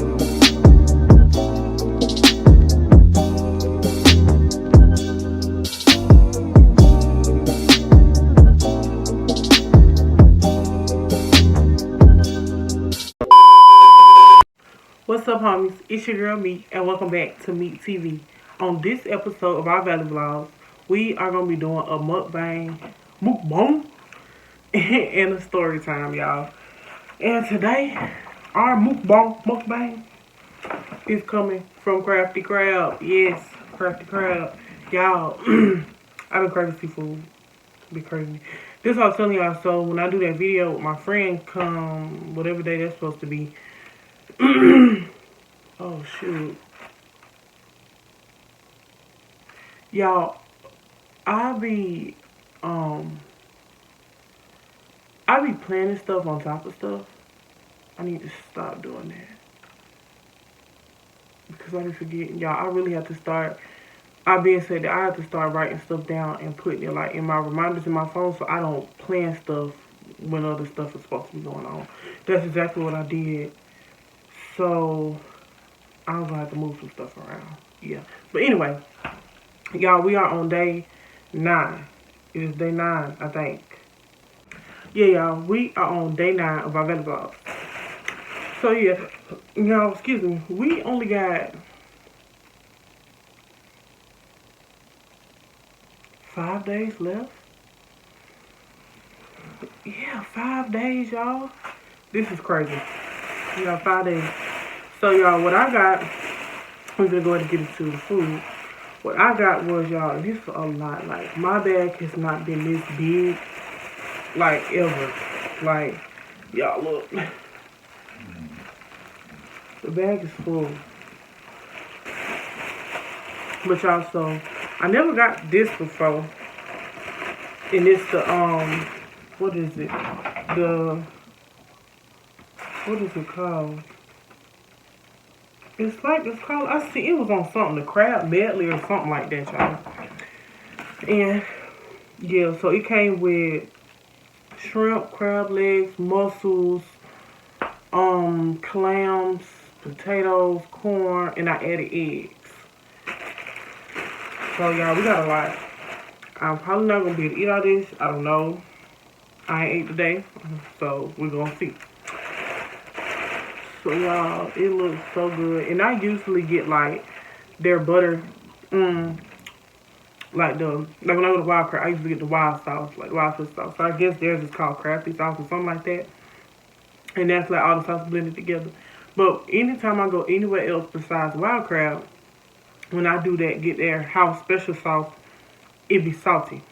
What's up, homies? It's your girl Meek, and welcome back to Meek TV. On this episode of our Valley Vlogs, we are gonna be doing a mukbang, and a story time, y'all. And today, our mukbang is coming from Crafty Crab. Yes, Crafty Crab, y'all. I've been craving seafood. Be crazy. This I was telling y'all. So when I do that video, my friend come whatever day that's supposed to be. Oh shoot, y'all, I be planning stuff on top of stuff. I need to stop doing that because I be forgetting, y'all. I really have to start. I being said that I have to start writing stuff down and putting it like in my reminders in my phone so I don't plan stuff when other stuff is supposed to be going on. That's exactly what I did. So I'm gonna have to move some stuff around. Yeah. But anyway, y'all, we are on day 9. It is day 9, I think. Yeah, y'all, we are on day 9 of our Valley Vlogs. So yeah, y'all, excuse me, we only got 5 days left. Yeah, 5 days, y'all. This is crazy. We got 5 days. So y'all, what I got, I'm gonna go ahead and get into the food. What I got was, y'all, this is a lot. Like, my bag has not been this big, like, ever. Like, y'all, look. The bag is full. But y'all, so, I never got this before. And it's the, what is it? What is it called? It's called, I see it was on something, the crab medley or something like that, y'all. And, yeah, so it came with shrimp, crab legs, mussels, clams, potatoes, corn, and I added eggs. So, y'all, we got a lot. I'm probably not going to be able to eat all this. I don't know. I ain't ate today, so we're going to see. So y'all, it looks so good. And I usually get like their butter, like when I go to Wild Crab, I usually get the wild sauce, like wild fish sauce. So I guess theirs is called crafty sauce or something like that. And that's like all the sauce blended together. But anytime I go anywhere else besides Wild Crab, when I do that, get their house special sauce, it be salty.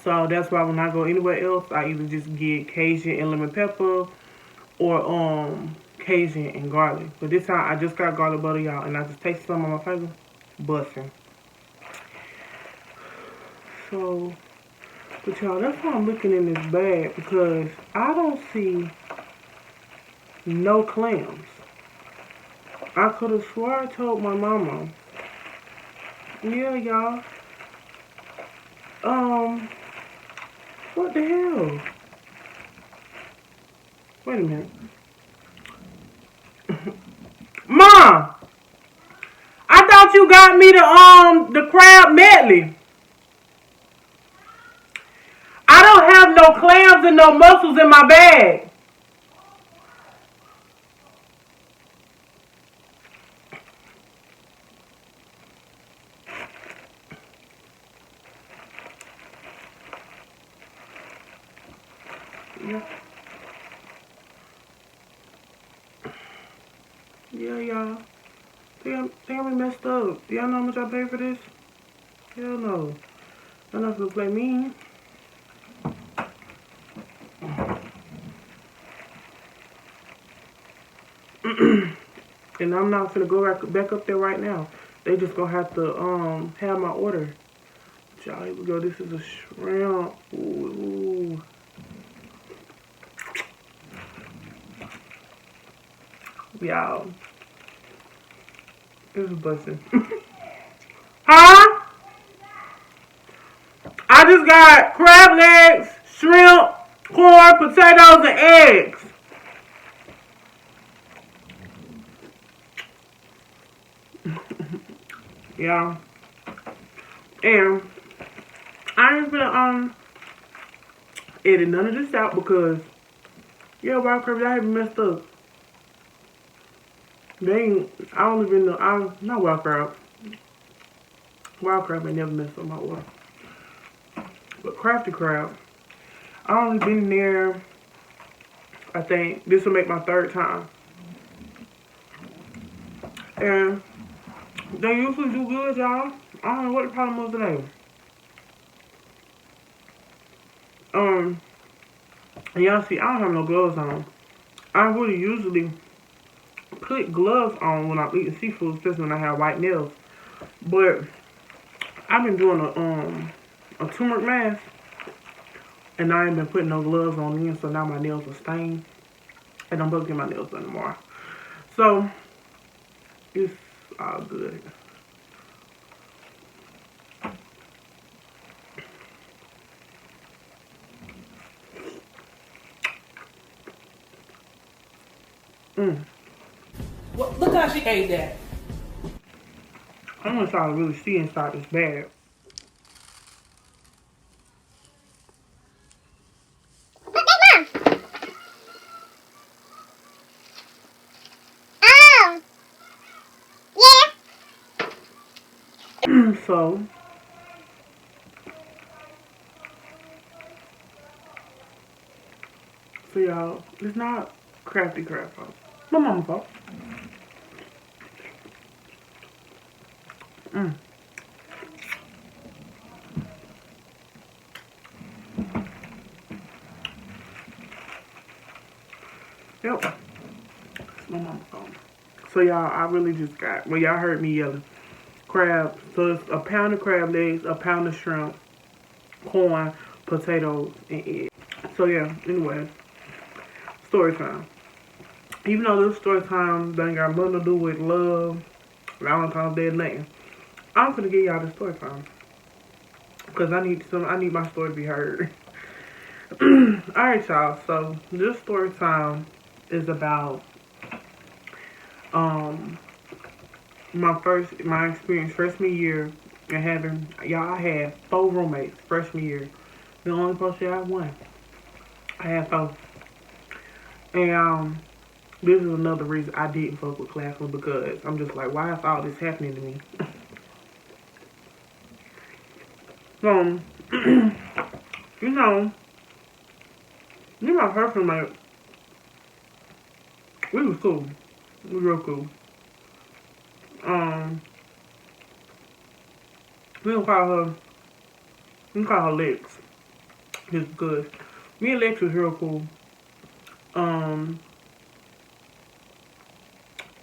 So that's why when I go anywhere else, I either just get Cajun and lemon pepper or Cajun and garlic. But this time I just got garlic butter, y'all, and I just tasted some on my finger. Busting. So, but y'all, that's why I'm looking in this bag because I don't see no clams. I could have swore I told my mama. Yeah, y'all. What the hell? Wait a minute. Mom! I thought you got me the crab medley. I don't have no clams and no mussels in my bag. Yeah, y'all. Think I messed up. Do y'all know how much I paid for this? Hell no. Y'all not gonna play mean. And I'm not gonna go back up there right now. They just gonna have to have my order. Y'all, here we go. This is a shrimp. Ooh. Y'all. This is busting. Huh? I just got crab legs, shrimp, corn, potatoes, and eggs. y'all. And I ain't gonna edit none of this out because yeah, wild crabs, I haven't messed up. They ain't, I only been the, not wild crab. Wild crab ain't never messed up my water. But crafty crab, I only been there, I think, this will make my 3rd time. And they usually do good, y'all. I don't know what the problem was today. And y'all see, I don't have no gloves on. I really usually put gloves on when I'm eating seafood, especially when I have white nails. But I've been doing a turmeric mask, and I ain't been putting no gloves on in, so now my nails are stained, and I'm supposed to get my nails done tomorrow. So it's all good. Well, look how she ate that. I want y'all to really see inside this bag. So y'all, it's not crafty crab fault. My mama's fault. Yep. It's my mama's fault. So y'all, I really just got, well, y'all heard me yelling. Crab. So it's a pound of crab legs, a pound of shrimp, corn, potatoes, and eggs. So yeah, anyway, story time. Even though this story time ain't got nothing to do with love, Valentine's Day, nothing, I'm gonna give y'all the story time because I need my story to be heard. Alright, y'all. So this story time is about my experience freshman year and having, y'all, I had 4 roommates freshman year. The only person I had 1. I had 4. And this is another reason I didn't fuck with Claflin, because I'm just like, why is all this happening to me? So, you know, me and my first roommate, we was cool. We were real cool. We don't call her, we call her Lex. Just because me and Lex was real cool.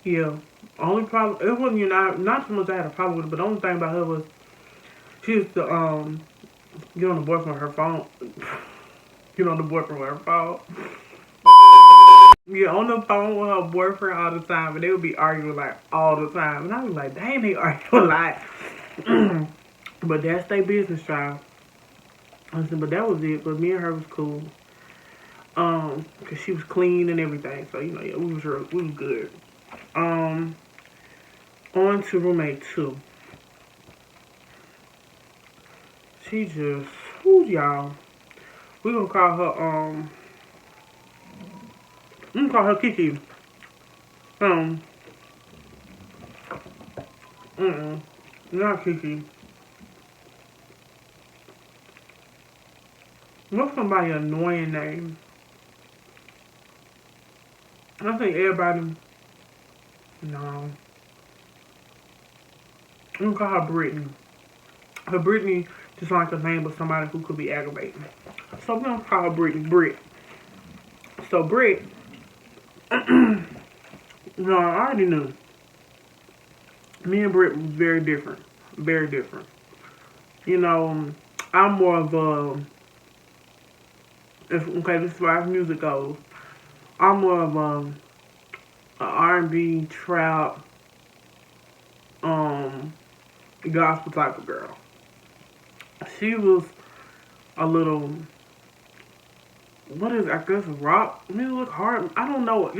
Yeah. Only problem, it wasn't, you know, not so much I had a problem with it, but the only thing about her was she used to get on the boyfriend with her phone. Get on the boyfriend with her phone. Yeah, on the phone with her boyfriend all the time, and they would be arguing like all the time. And I was like, dang, they argue a lot. But that's their business, child. I said, but that was it. But me and her was cool. Cause she was clean and everything. So, you know, yeah, we was good. On to roommate 2. She just, who's y'all? We gonna call her, we gonna call her Kiki. Not Kiki. What's somebody annoying name? I think everybody, no. We gonna call her Brittany. Her Brittany just like the name of somebody who could be aggravating. So we're gonna call her Brittany. Britt. So Britt, no, I already knew. Me and Britt was very different. Very different. You know, I'm more of a, okay, this is where music goes. I'm more of a R&B, trap, gospel type of girl. She was a little, what is, I guess, rock? I mean, look hard. I don't know.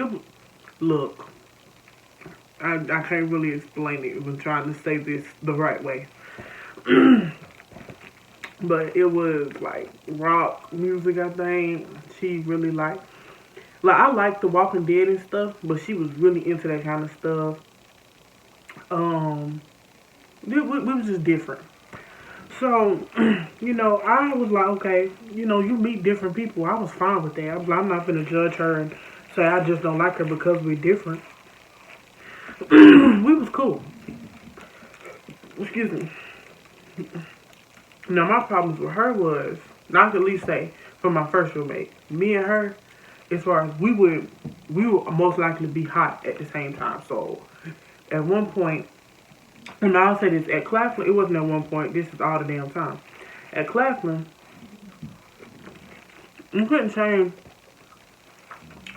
Look, I can't really explain it when trying to say this the right way. But it was like rock music, I think. She really like I like The Walking Dead and stuff, but she was really into that kind of stuff. Um, we was just different. So, I was like, okay, you meet different people. I was fine with that. I was like, I'm not gonna judge her and say I just don't like her because we're different. We was cool. Excuse me. Now my problems with her was, not to at least say for my first roommate, me and her, as far as we would most likely be hot at the same time. So at one point, and I'll say this, at Claflin, it wasn't at one point, this is all the damn time. At Claflin, you couldn't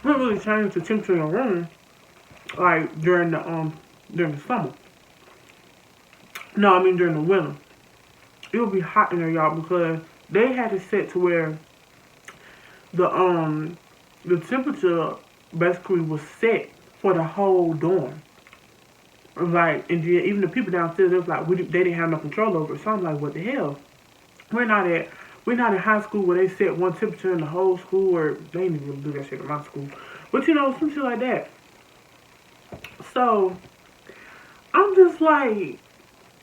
really change the temperature in your room like during the summer. No, I mean during the winter. It would be hot in there, y'all, because they had it set to where the the temperature basically was set for the whole dorm. Like, and then even the people downstairs, it was like they didn't have no control over it. So I'm like, what the hell? We're not at we're not in high school where they set one temperature in the whole school, or they didn't even do that shit in my school. But some shit like that. So I'm just like,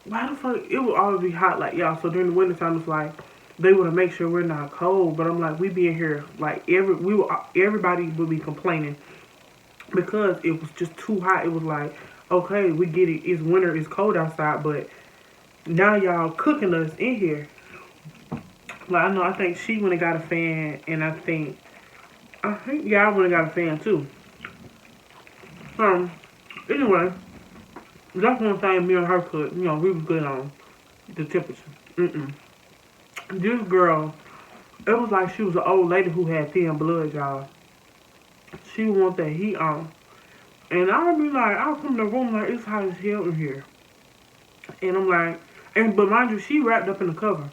why the fuck it would always be hot like y'all? So during the winter time, it's like they want to make sure we're not cold. But I'm like, we be in here like everybody would be complaining because it was just too hot. It was like, okay, we get it. It's winter. It's cold outside, but now y'all cooking us in here. Like I know, I think she went and got a fan, and I think y'all went and got a fan too. Anyway, that's one thing me and her could, we was good on the temperature. This girl, it was like she was an old lady who had thin blood, y'all. She would want that heat on. And I would be like, I'll come in the room like, it's hot as hell in here. And I'm like, but mind you, she wrapped up in the cover.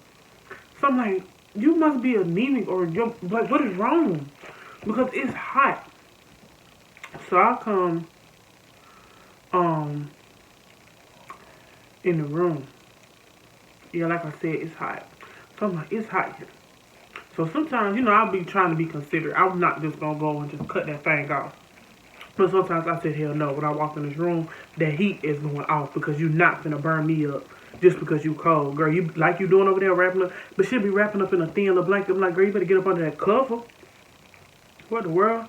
So I'm like, you must be anemic or like, what is wrong? Because it's hot. So I come, in the room. Yeah, like I said, it's hot. So I'm like, it's hot here. So sometimes, I'll be trying to be considerate. I'm not just going to go and just cut that thing off. But sometimes I said, hell no, when I walk in this room, that heat is going off because you're not going to burn me up just because you cold. Girl, you like you doing over there wrapping up, but she'll be wrapping up in a thin little blanket. I'm like, girl, you better get up under that cover. What the world?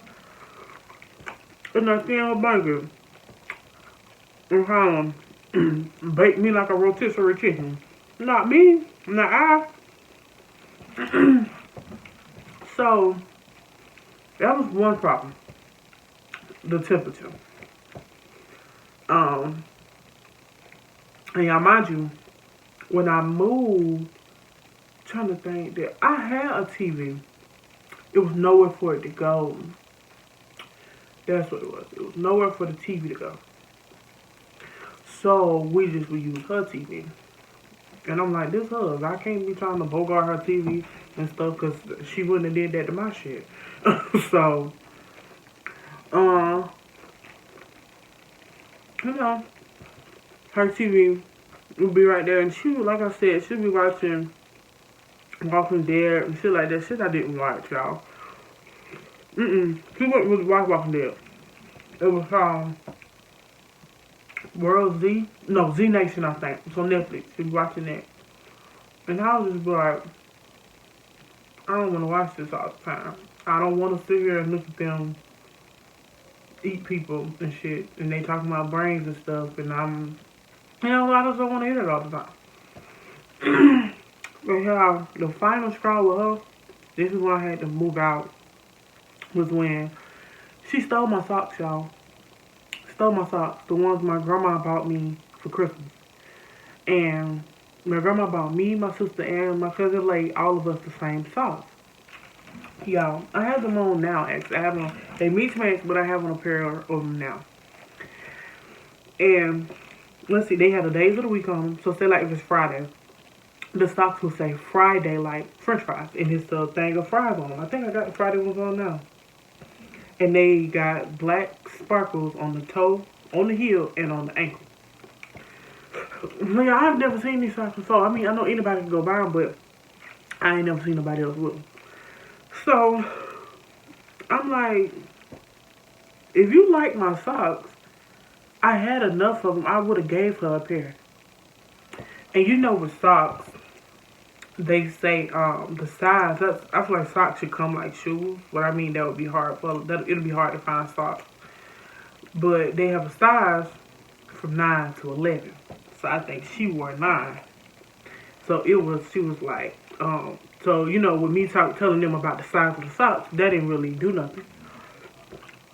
In that thin little blanket. And bake me like a rotisserie chicken. Not me, not I. So, that was one problem. The temperature. And y'all, mind you, when I moved, I'm trying to think that I had a TV. It was nowhere for it to go. That's what it was. It was nowhere for the TV to go. So we just would use her TV. And I'm like, this hers. I can't be trying to bogart her TV and stuff because she wouldn't have did that to my shit. So, her TV would be right there. And she would, like I said, she'd be watching Walking Dead and shit like that. Shit I didn't watch, y'all. She wouldn't really watch Walking Dead. It was, World Z? No, Z Nation, I think. It's on Netflix. She was watching that. And I was just like, I don't want to watch this all the time. I don't want to sit here and look at them eat people and shit. And they talking about brains and stuff. And I just don't want to hear that all the time. But the final straw with her, this is when I had to move out, was when she stole my socks, y'all. Stole my socks, the ones my grandma bought me for Christmas. And my grandma bought me, my sister, and my cousin Lay, all of us the same socks. Y'all, I have them on now, actually. I have them, they mix, but I have on a pair of them now. And, let's see, they had the days of the week on them. So say like if it's Friday, the socks will say Friday, like French fries. And it's a thing of fries on them. I think I got the Friday ones on now. And they got black sparkles on the toe on the heel and on the ankle. Yeah, I've never seen these socks before. I mean, I know anybody can go buy them, but I ain't never seen nobody else with them. So, I'm like, if you like my socks, I had enough of them. I would have gave her a pair. And you know with socks, they say the size. I feel like socks should come like shoes. What I mean, that would be hard for that. It'll be hard to find socks. But they have a size from 9 to 11. So I think she wore 9. So she was like, so you know, with me telling them about the size of the socks, that didn't really do nothing.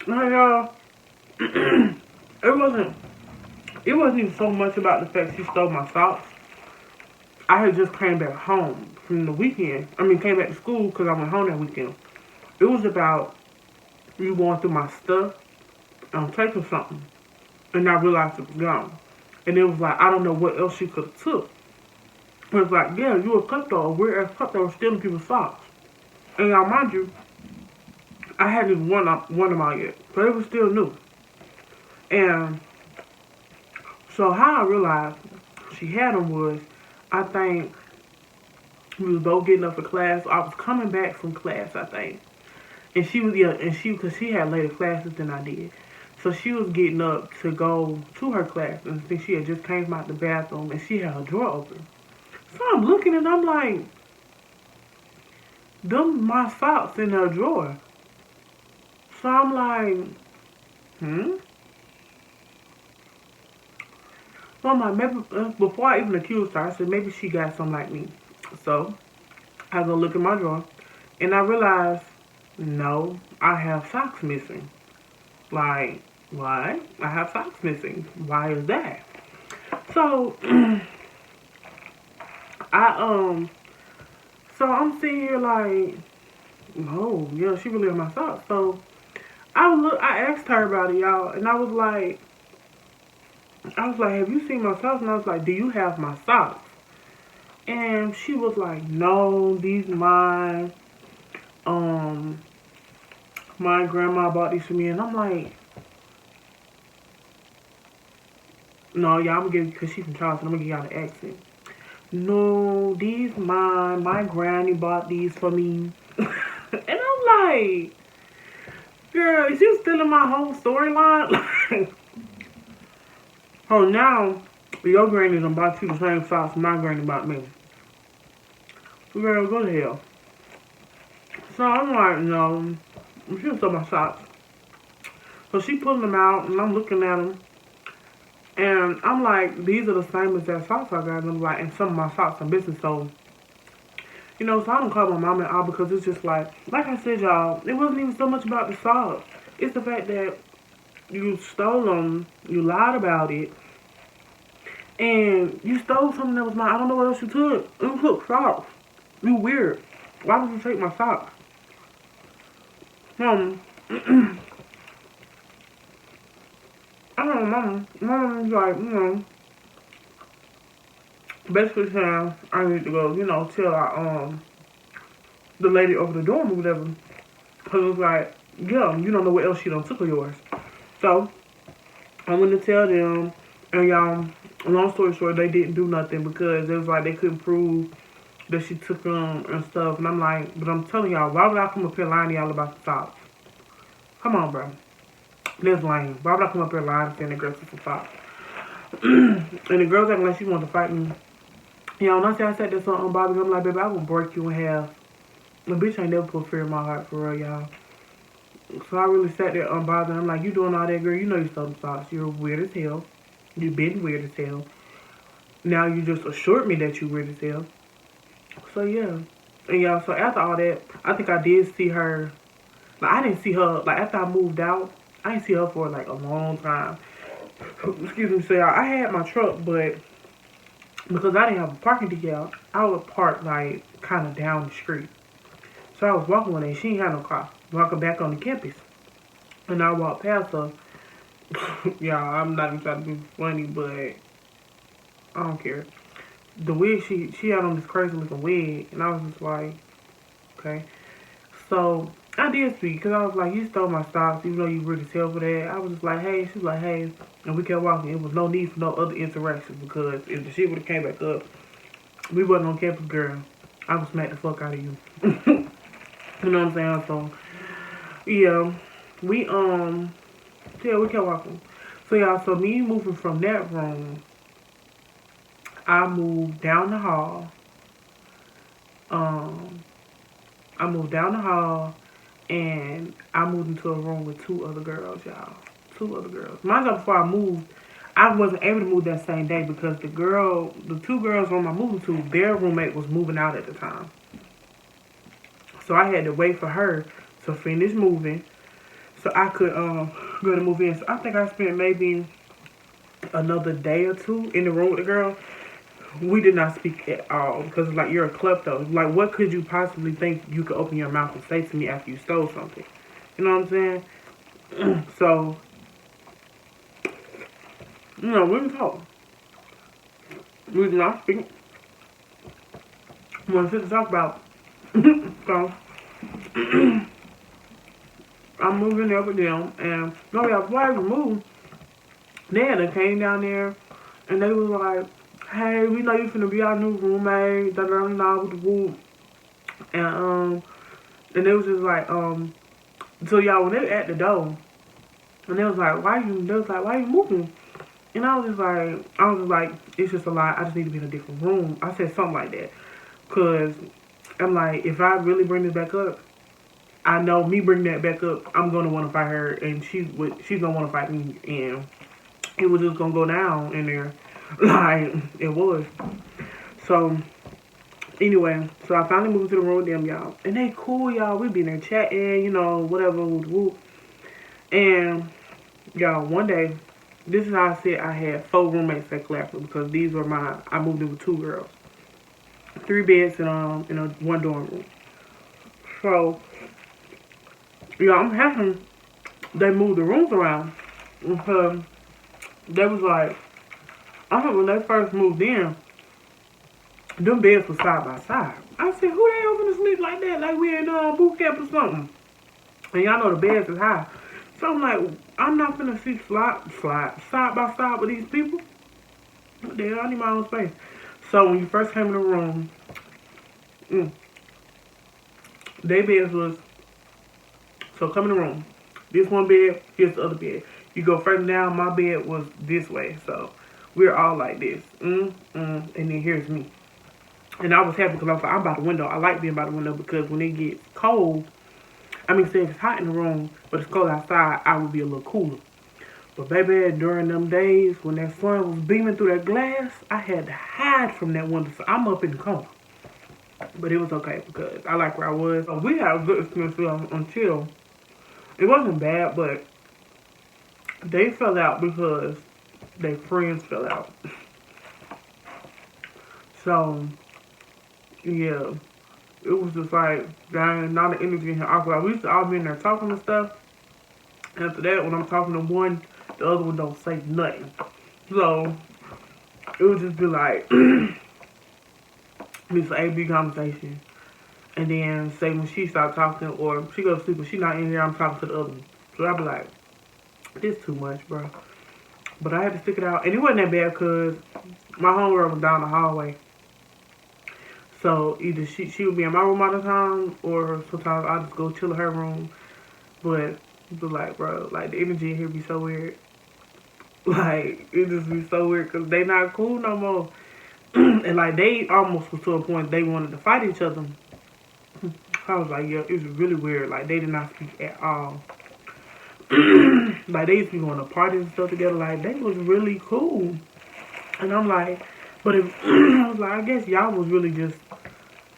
Like, it wasn't even so much about the fact she stole my socks. I had just came back home from the weekend. I mean, came back to school because I went home that weekend. It was about me going through my stuff and taking something, and I realized it was gone. And it was like, I don't know what else she could have took. It was like, yeah, you a klepto, a weird ass klepto stealing people's socks. And now, mind you, I hadn't even worn them out yet, but it was still new. And so how I realized she had them was, I think we was both getting up for class. I was coming back from class, I think. And she was, because she had later classes than I did. So she was getting up to go to her class. And I think she had just came out the bathroom and she had her drawer open. So I'm looking and I'm like, them my socks in her drawer. So I'm like, So I'm like, maybe, before I even accused her, I said, maybe she got something like me. So I go look in my drawer and I realized, no, I have socks missing. Like, what? I have socks missing. Why is that? So, so I'm sitting here like, no, yeah, she really on my socks. So I asked her about it, y'all, and I was like, have you seen my socks? And I was like, do you have my socks? And she was like, no, these mine. My grandma bought these for me, and I'm like, no, y'all, I'm gonna give, because she's from Charleston, I'm gonna give y'all the accent. No, these mine. My granny bought these for me. And I'm like, girl, is you stealing my whole storyline? Oh, now, your granny done bought you the same socks my granny bought me. Girl, go to hell. So I'm like, no, she stole my socks. So she pulling them out, and I'm looking at them. And I'm like, these are the same as that socks I got. And I'm like, and some of my socks are missing. So, you know, so I don't call my mom and all because it's just like I said, y'all, it wasn't even so much about the socks. It's the fact that you stole them, you lied about it, and you stole something that was mine. I don't know what else you took. You took socks. You weird. Why would you take my socks? I don't know, mama's like, you know, basically saying I need to go, you know, tell the lady over the dorm or whatever. Cause it was like, yeah, you don't know what else she done took of yours. So I went to tell them, and y'all, long story short, they didn't do nothing because it was like they couldn't prove that she took them and stuff. And I'm like, but I'm telling y'all, why would I come up here lying to y'all about the socks? Come on, bro. That's lame. Why would I come up here lying and saying the girl took some socks? And the girl's acting like she wanted to fight me. You know, when I said that something bothered me, I'm like, baby, I will break you in half. The bitch ain't never put fear in my heart for real, y'all. So I really sat there unbothered. I'm like, you doing all that, girl? You know you stole the socks. You're weird as hell. You've been weird as hell. Now you just assured me that you weird as hell. So yeah. And y'all, so after all that, I think I did see her. Like, I didn't see her, like, after I moved out, I didn't see her for, like, a long time. Excuse me, so y'all, I had my truck, but because I didn't have a parking decal, I would park, like, kind of down the street. So I was walking one day, she ain't had no car. Walking back on the campus. And I walked past her. Y'all, I'm not even trying to be funny, but I don't care. The wig, she had on this crazy looking wig, and I was just like, okay. So I did speak because I was like, you stole my socks, even though you really tell for that. I was just like, hey, she was like, hey, and we kept walking. It was no need for no other interaction because if the shit would have came back up, we wasn't on campus, girl. I would smack the fuck out of you. You know what I'm saying? So yeah, we yeah, we kept walking. So y'all, so me moving from that room, I moved down the hall. Um, I moved down the hall and I moved into a room with two other girls, y'all. Two other girls. Mind you, before I moved, I wasn't able to move that same day because the two girls on my moving to, their roommate was moving out at the time. So I had to wait for her to finish moving so I could go to move in. So I think I spent maybe another day or two in the room with the girl. We did not speak at all because it's like you're a klepto. Like, what could you possibly think you could open your mouth and say to me after you stole something? You know what I'm saying? So, you know, we didn't talk. We did not speak. We wanted to talk about. So, I'm moving there with them, and no, yeah, before I even moved, they came down there, and they was like, "Hey, we know you finna be our new roommate, da da da with the whoop," and they was just like, so y'all, when they were at the door, and they was like, why you moving? And I was just like, it's just a lot. I just need to be in a different room. I said something like that, cause I'm like, if I really bring this back up, I know me bringing that back up, I'm gonna want to fight her, and she's gonna want to fight me, and it was just gonna go down in there, like it was. So anyway, so I finally moved to the room with them, y'all, and they cool, y'all. We be in there chatting, you know, whatever, whoop. And y'all, one day, this is how I said I had 4 roommates at Clapper because these were I moved in with 2 girls, 3 beds in a 1 dorm room. So yeah, I'm happy they moved the rooms around because they was like, I think when they first moved in, them beds were side by side. I said, who they over to sleep like that? Like we in boot camp or something. And y'all know the beds is high. So I'm like, I'm not finna sleep side by side with these people. What the hell? I need my own space. So when you first came in the room, their beds was, so come in the room. This one bed, here's the other bed. You go further down, my bed was this way. So we're all like this. And then here's me. And I was happy because I was like, I'm by the window. I like being by the window because when it gets cold, say if it's hot in the room, but it's cold outside, I would be a little cooler. But baby, during them days when that sun was beaming through that glass, I had to hide from that window. So I'm up in the corner. But it was okay because I like where I was. So we had a good experience until it wasn't bad, but they fell out because their friends fell out. So yeah, it was just like, dang, now the energy in here awkward. We used to all be in there talking and stuff. After that, when I'm talking to one, the other one don't say nothing. So it would just be like this A-B conversation. And then say when she start talking or she goes to sleep, but she not in here, I'm talking to the other one. So I'd be like, this too much, bro. But I had to stick it out. And it wasn't that bad because my homegirl was down the hallway. So either she would be in my room all the time, or sometimes I'll just go chill in her room. But like, bro, like the energy in here be so weird. Like it just be so weird because they not cool no more. And like they almost was to a point they wanted to fight each other. I was like, yeah, it was really weird. Like they did not speak at all. Like they used to be going to parties and stuff together. Like they was really cool. And I'm like, but if I was like, I guess y'all was really just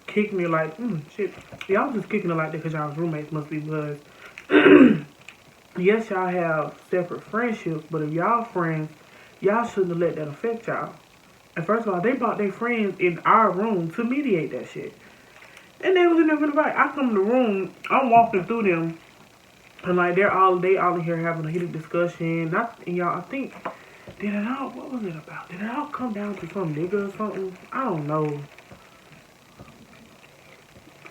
kicking it like, shit. Y'all was just kicking it like that because y'all was roommates must be because yes, y'all have separate friendships, but if y'all friends, y'all shouldn't have let that affect y'all. And first of all, they brought their friends in our room to mediate that shit. And they was in there for the fight. I come in the room, I'm walking through them, and like they all in here having a heated discussion. And y'all, I think, what was it about? Did it all come down to some nigga or something? I don't know.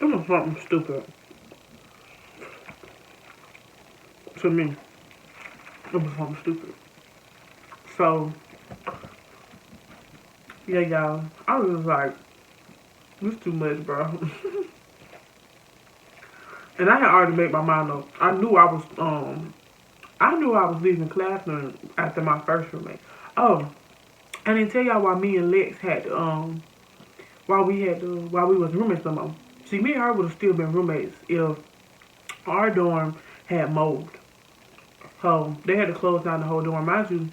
It was something stupid. to me, it was something stupid. So, yeah, y'all. I was just like, this too much, bro. And I had already made my mind up. I knew I was leaving Claflin after my first roommate. Oh, I didn't tell y'all why me and Lex had why we was roommates no more. See, me and her would have still been roommates if our dorm had mold. So they had to close down the whole dorm. Mind you,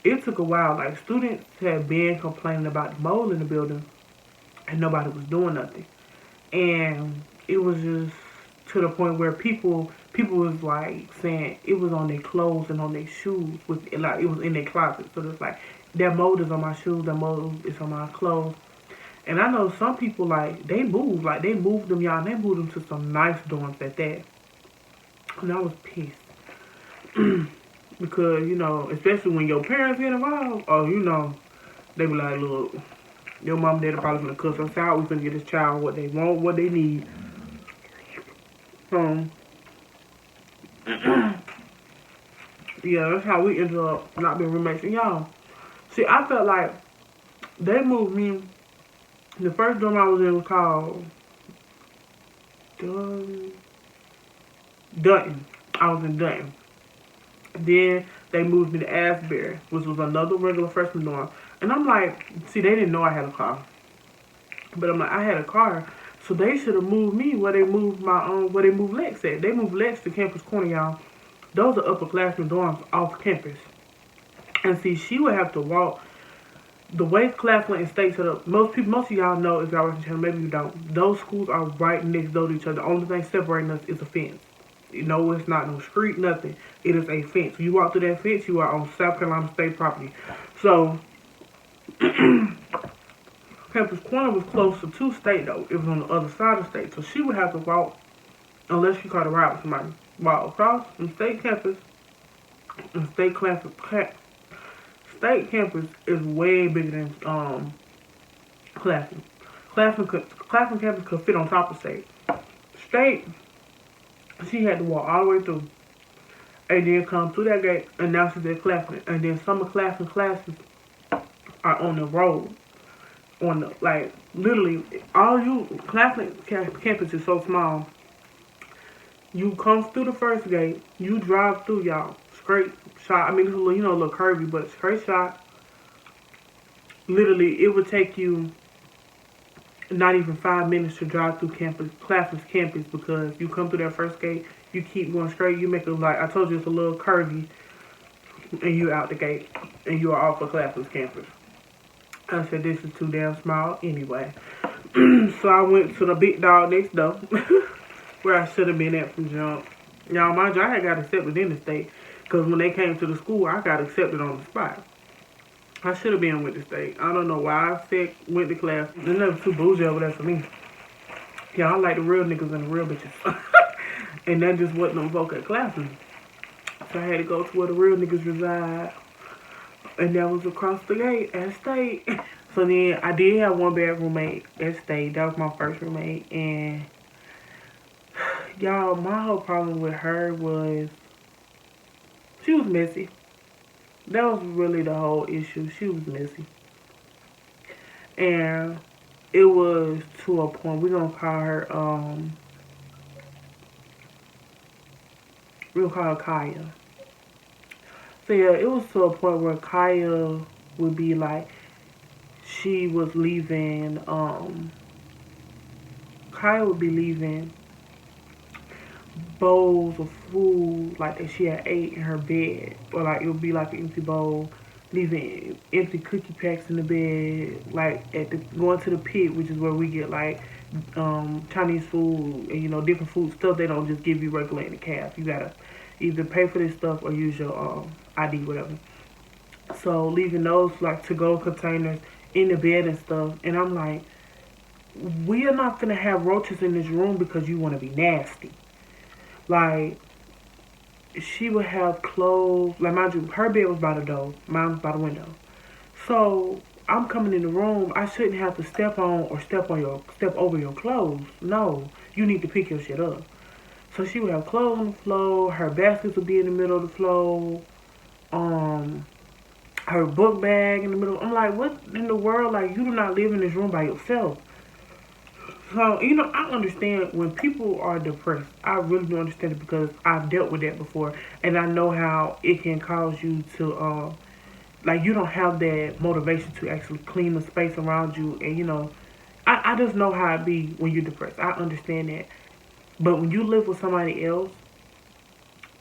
it took a while. Like, students had been complaining about the mold in the building, and nobody was doing nothing. And it was just to the point where people was like saying it was on their clothes and on their shoes, with like it was in their closet. So it's like that mold is on my shoes, that mold is on my clothes. And I know some people, like, they moved them, y'all, and they moved them to some nice dorms at that. And I was pissed. Because, you know, especially when your parents get involved, oh, you know, they be like, look, your mom and dad are probably gonna cuss us out. We finna get this child what they want, what they need. Yeah, that's how we ended up not being roommates. And y'all, see, I felt like they moved me. The first dorm I was in was called Dutton. I was in Dutton. Then they moved me to Asbury, which was another regular freshman dorm. And I'm like, see, they didn't know I had a car. But I'm like, I had a car, so they should have moved me where they moved where they moved Lex at. They moved Lex to Campus Corner, y'all. Those are upperclassmen dorms off campus. And see, she would have to walk. The way Claflin and State set up, most of y'all know if y'all watching the channel, maybe you don't. Those schools are right next door to each other. The only thing separating us is a fence. You know, it's not no street, nothing. It is a fence. You walk through that fence, you are on South Carolina State property. So, Campus Corner was closer to State, though. It was on the other side of State. So she would have to walk, unless she caught a ride with somebody, walk across from State campus. And State campus is way bigger than Claflin. Claflin campus could fit on top of State. State, she had to walk all the way through, and then come through that gate, and now she's at Claflin. And then some of Claflin classes are on the road. On the, like, literally, Claflin campus is so small. You come through the first gate, you drive through, y'all. Straight shot. I mean, it's a little, you know, a little curvy, but straight shot. Literally, it would take you not even 5 minutes to drive through Claflin's campus, because you come through that first gate, you keep going straight, you make it like, I told you, it's a little curvy, and you're out the gate, and you are off of Claflin's campus. I said, this is too damn small anyway. So I went to the big dog next door, where I should have been at from jump. Y'all, mind you, I had got accepted in the State, because when they came to the school, I got accepted on the spot. I should have been with the State. I don't know why I went to class. There's never too bougie over there for me. Yeah, I like the real niggas and the real bitches. And that just wasn't no folk at classes. So I had to go to where the real niggas reside. And that was across the gate at State. So then I did have one bad roommate at State. That was my first roommate. And y'all, my whole problem with her was she was messy. That was really the whole issue. She was messy. And it was to a point, we're gonna call her Kaya. So yeah, it was to a point where Kaya would be like, she was leaving, Kaya would be leaving bowls of food like that she had ate in her bed, or like it would be like an empty bowl, leaving empty cookie packs in the bed, like going to the pit, which is where we get like Chinese food and, you know, different food stuff. They don't just give you regular in the caf. You gotta either pay for this stuff or use your ID, whatever. So leaving those like to-go containers in the bed and stuff, and I'm like, we are not gonna have roaches in this room because you want to be nasty. Like, she would have clothes, like, mind you, her bed was by the door, mine was by the window. So I'm coming in the room, I shouldn't have to step over your clothes. No, you need to pick your shit up. So she would have clothes on the floor. Her baskets would be in the middle of the floor. Um, her book bag in the middle. I'm like, what in the world? Like, you do not live in this room by yourself. So, I understand when people are depressed. I really do understand it because I've dealt with that before. And I know how it can cause you to, like, you don't have that motivation to actually clean the space around you. And, I just know how it be when you're depressed. I understand that. But when you live with somebody else,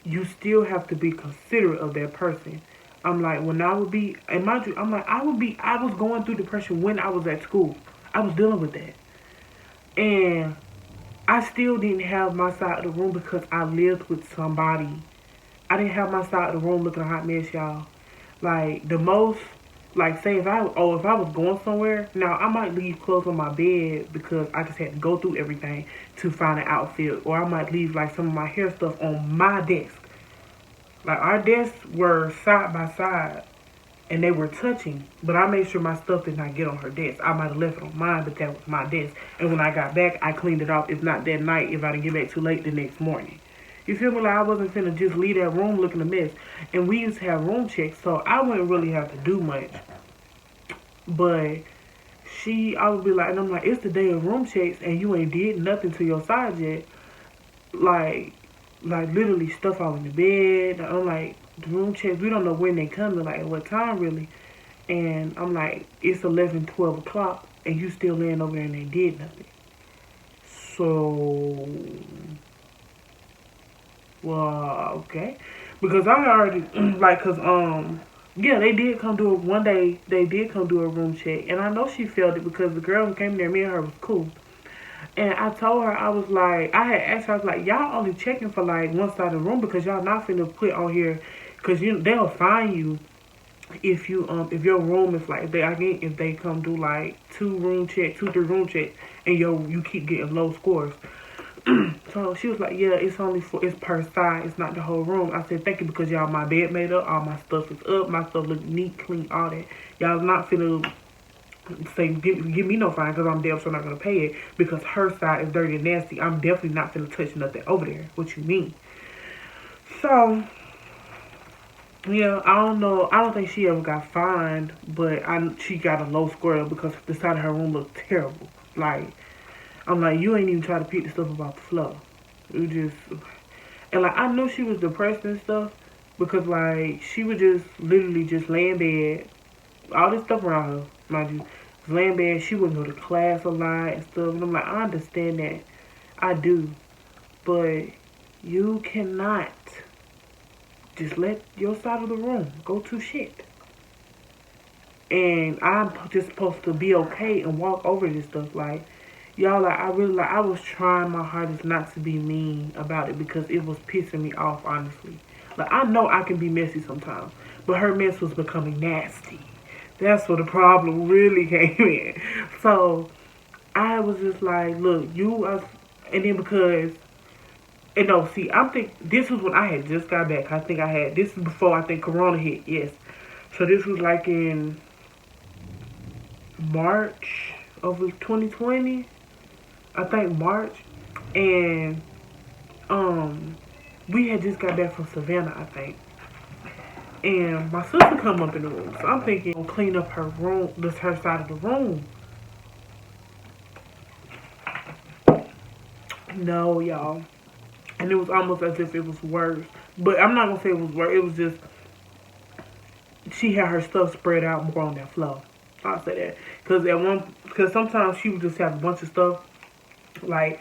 you still have to be considerate of that person. I'm like, when I would be, and mind you, I'm like, I was going through depression when I was at school. I was dealing with that. And I still didn't have my side of the room because I lived with somebody. I didn't have my side of the room looking a hot mess, y'all. Like, the most, like, say if I was going somewhere, now I might leave clothes on my bed because I just had to go through everything to find an outfit. Or I might leave, like, some of my hair stuff on my desk. Like, our desks were side by side. And they were touching, but I made sure my stuff did not get on her desk. I might have left it on mine, but that was my desk. And when I got back, I cleaned it off. If not that night, if I didn't get back too late the next morning. You feel me? Like, I wasn't finna just leave that room looking a mess. And we used to have room checks, so I wouldn't really have to do much. But I would be like, and I'm like, it's the day of room checks, and you ain't did nothing to your side yet. Like literally stuff all in the bed. I'm like, the room checks, we don't know when they come, like at what time really. And I'm like, it's 11, 12 o'clock, and you still laying over there and they did nothing. So, well, okay. Because I already, yeah, they did come do it one day. They did come do a room check. And I know she felt it because the girl who came there, me and her was cool. And I told her, I was like, I had asked her, I was like, y'all only checking for like one side of the room because y'all not finna put on here, because they'll fine you if if your room is like, if they come do like 2, 3 room checks, and you keep getting low scores. So she was like, yeah, it's per side, it's not the whole room. I said, thank you, because y'all, my bed made up, all my stuff is up, my stuff look neat, clean, all that. Y'all not finna say give me no fine because I'm damn sure not gonna pay it because her side is dirty and nasty. I'm definitely not gonna touch nothing over there. What you mean? So yeah, I don't know. I don't think she ever got fined, but she got a low score because the side of her room looked terrible. Like, I'm like, you ain't even try to pick the stuff about the floor. You just, and like, I knew she was depressed and stuff because like she would just literally just lay in bed, all this stuff around her, mind you, was laying in bed. She wouldn't go to class a lot and stuff. And I'm like, I understand that, I do, but you cannot just let your side of the room go to shit. And I'm just supposed to be okay and walk over this stuff. Like, y'all, like, I was trying my hardest not to be mean about it because it was pissing me off, honestly. Like, I know I can be messy sometimes, but her mess was becoming nasty. That's where the problem really came in. So, I was just like, look, and then because, and no, see, this was when I had just got back. This is before I think Corona hit, yes. So this was like in March of 2020. I think March. And, we had just got back from Savannah, I think. And my sister come up in the room. So I'm thinking, I'll clean up her room, her side of the room. No, y'all. And it was almost as if it was worse. But I'm not going to say it was worse. It was just, she had her stuff spread out more on that floor. I'll say that. Because sometimes she would just have a bunch of stuff, like,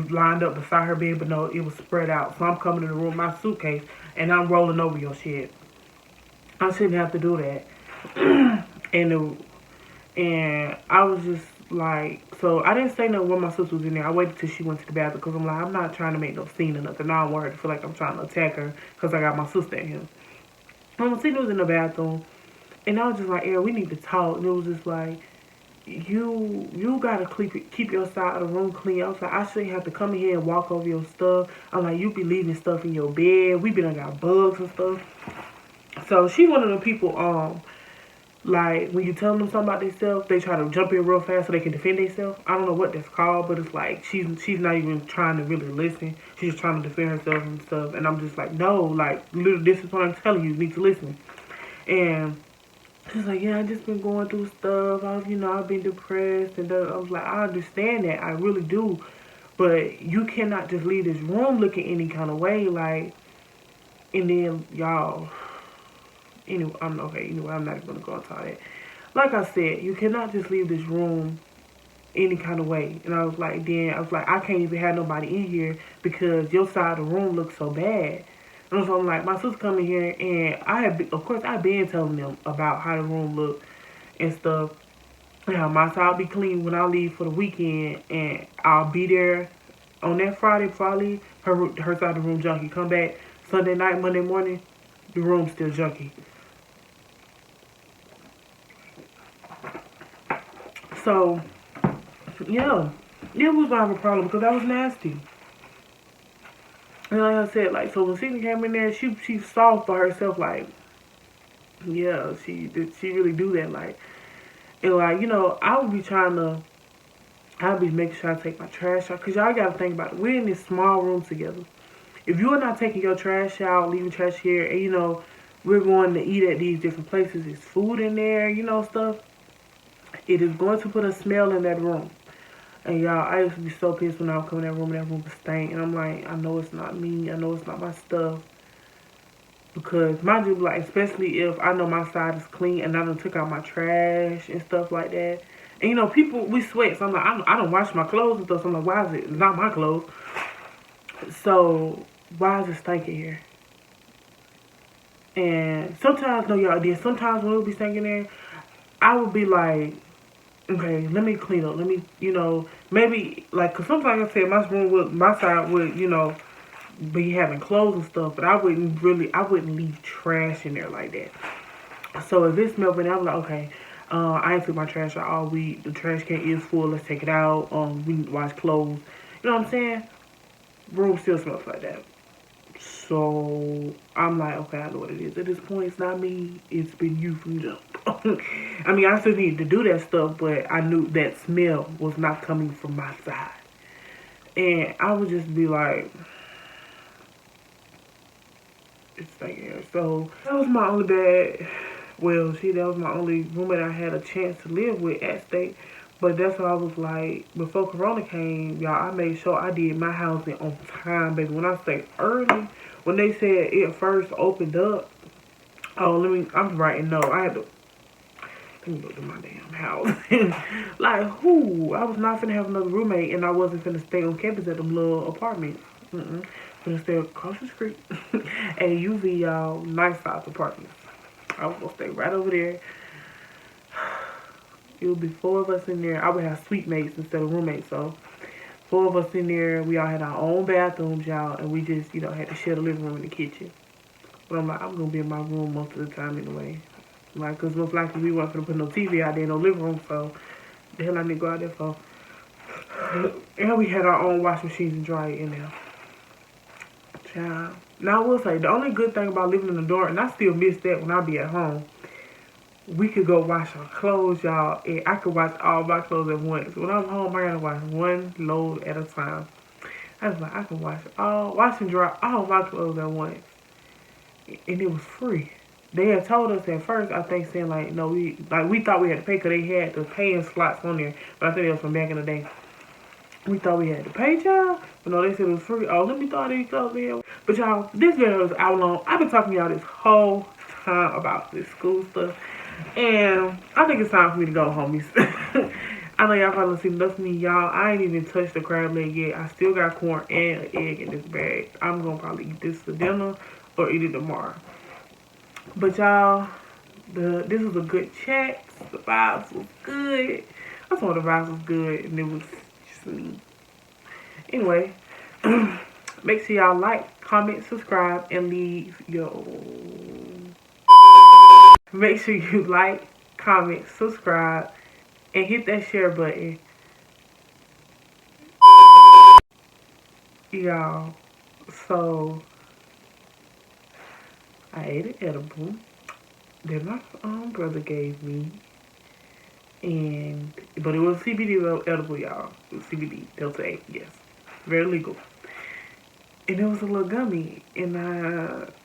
lined up beside her bed. But no, it was spread out. So I'm coming in the room with my suitcase, and I'm rolling over your shit. I shouldn't have to do that. and I was just like, so I didn't say nothing when my sister was in there. I waited till she went to the bathroom because I'm like, I'm not trying to make no scene or nothing. I don't want her to feel like I'm trying to attack her because I got my sister in here. And my sister was in the bathroom, and I was just like, yeah, we need to talk. And it was just like, you gotta keep your side of the room clean. I was like, I shouldn't have to come in here and walk over your stuff. I'm like, you be leaving stuff in your bed. We been got bugs and stuff. So she one of the people, Like, when you tell them something about themselves, they try to jump in real fast so they can defend themselves. I don't know what that's called, but it's like she's not even trying to really listen. She's just trying to defend herself and stuff. And I'm just like, no, like, literally, this is what I'm telling you. You need to listen. And she's like, yeah, I just been going through stuff. I've been depressed. And I was like, I understand that. I really do. But you cannot just leave this room looking any kind of way. Like, and then, y'all, anyway, I'm not even going to go into all that. Like I said, you cannot just leave this room any kind of way. And I was like, I can't even have nobody in here because your side of the room looks so bad. And so I'm like, my sister coming here, and I've been telling them about how the room looked and stuff, and how my side be clean when I leave for the weekend, and I'll be there on that Friday before I leave. Her side of the room junky. Come back Sunday night, Monday morning, the room's still junky. So yeah, it was gonna have a problem because that was nasty. And like I said, like, so when Sydney came in there, she saw for herself, like, yeah, she really do that, like, and like, I would be making sure I take my trash out, cause y'all gotta think about it. We're in this small room together. If you are not taking your trash out, leaving trash here, and we're going to eat at these different places, there's food in there, stuff. It is going to put a smell in that room. And y'all, I used to be so pissed when I would come in that room and that room would stink. And I'm like, I know it's not me. I know it's not my stuff. Because mind you, like, especially if I know my side is clean and I done took out my trash and stuff like that. And people, we sweat. So I'm like, I don't wash my clothes and stuff. So I'm like, why is it not my clothes? So why is it stinking here? And sometimes, no, y'all, then sometimes when it would be stinking there, I would be like, okay, let me clean up. Let me, maybe, like, because sometimes I said my side would, be having clothes and stuff, but I wouldn't leave trash in there like that. So if it smelled bad, I was like, okay, I ain't took my trash out all week. The trash can is full. Let's take it out. We need to wash clothes. You know what I'm saying? Room still smells like that. So I'm like, okay, I know what it is. At this point, it's not me. It's been you from jump. I mean, I still need to do that stuff, but I knew that smell was not coming from my side. And I would just be like, it's thinking. So that was my only bad. Well, see, that was my only roommate I had a chance to live with at state. But that's why I was like, before Corona came, y'all, I made sure I did my housing on time, baby. When I say early, when they said it first opened up, I'm writing no. Let me go to my damn house. Like, who? I was not finna have another roommate, and I wasn't finna stay on campus at them little apartments. Finna stay across the street. And UV, y'all, nice size apartments. I was gonna stay right over there. It would be 4 of us in there. I would have suite mates instead of roommates. So 4 of us in there. We all had our own bathrooms, y'all, and we just, had to share the living room and the kitchen. But I'm like, I'm gonna be in my room most of the time anyway. Like, cause most likely we weren't gonna put no TV out there, no living room. So the hell I need to go out there for? And we had our own washing machines and dryer in there. Child. Now I will say the only good thing about living in the dorm, and I still miss that when I be at home. We could go wash our clothes, y'all, and I could wash all my clothes at once. When I'm home, I gotta wash one load at a time. I was like, I can wash and dry all my clothes at once, and it was free. They had told us at first, I think, saying like, no, we thought we had to pay because they had the paying slots on there, but I think it was from back in the day. We thought we had to pay, y'all, but no, they said it was free. Oh, let me throw these clothes in. But y'all, this video is out long. I've been talking to y'all this whole time about this school stuff. And I think it's time for me to go, homies. I know y'all probably seen enough of me, y'all. I ain't even touched the crab leg yet. I still got corn and an egg in this bag. I'm gonna probably eat this for dinner or eat it tomorrow. But y'all, this was a good chat. The vibes was good. I thought the vibes was good, and it was just me. Anyway, make sure y'all like, comment, subscribe, and leave your. Make sure you like, comment, subscribe, and hit that share button. Y'all, so I ate an edible. that my brother gave me. But it was CBD edible, y'all. It was CBD, Delta 8, yes. Very legal. And it was a little gummy. And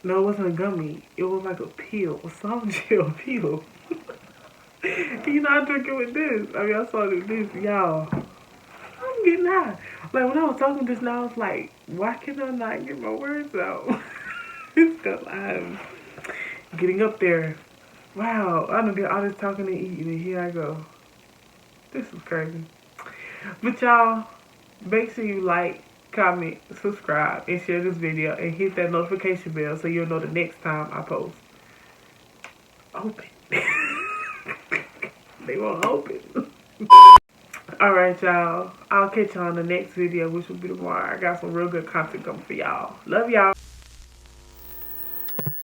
no, it wasn't a gummy. It was like a pill, a soft gel pill. You know, I drink it with this. I mean, I saw it with this, y'all. I'm getting high. Like, when I was talking just now, I was like, why can I not get my words out? It's because I'm getting up there. Wow, I done did all this talking and eating, and here I go. This is crazy. But y'all, make sure you like, comment, subscribe, and share this video, and hit that notification bell so you'll know the next time I post. Open. They won't open. Alright, y'all. I'll catch y'all in the next video, which will be tomorrow. I got some real good content coming for y'all. Love y'all.